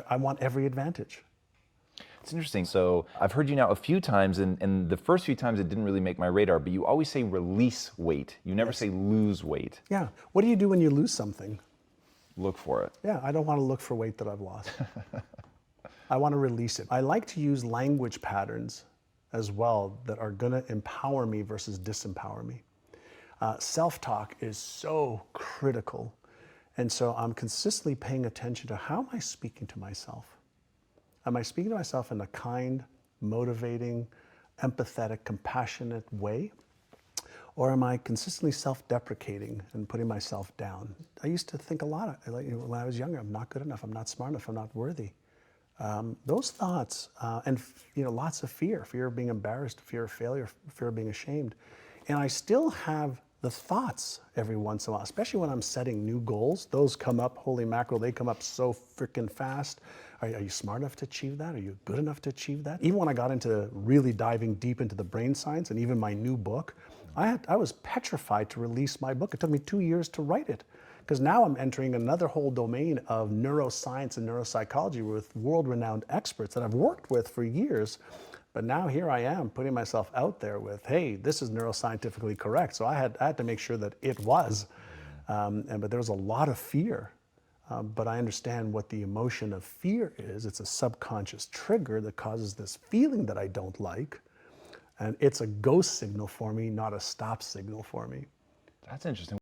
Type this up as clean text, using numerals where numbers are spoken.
I want every advantage. It's interesting. So I've heard you now a few times, and the first few times it didn't really make my radar, but you always say release weight. You never say lose weight. Yeah. What do you do when you lose something? Look for it. Yeah, I don't want to look for weight that I've lost. I want to release it. I like to use language patterns as well that are going to empower me versus disempower me. Self-talk is so critical. And so I'm consistently paying attention to how am I speaking to myself? Am I speaking to myself in a kind, motivating, empathetic, compassionate way? Or am I consistently self-deprecating and putting myself down? I used to think a lot, when I was younger, I'm not good enough, I'm not smart enough, I'm not worthy. Those thoughts, and lots of fear of being embarrassed, fear of failure, fear of being ashamed. And I still have the thoughts every once in a while, especially when I'm setting new goals. Those come up, holy mackerel, they come up so freaking fast. Are you smart enough to achieve that? Are you good enough to achieve that? Even when I got into really diving deep into the brain science and even my new book, I was petrified to release my book. It took me 2 years to write it, because now I'm entering another whole domain of neuroscience and neuropsychology with world-renowned experts that I've worked with for years. But now here I am putting myself out there with, hey, this is neuroscientifically correct. So I had to make sure that it was. But there was a lot of fear. But I understand what the emotion of fear is. It's a subconscious trigger that causes this feeling that I don't like. And it's a go signal for me, not a stop signal for me. That's interesting.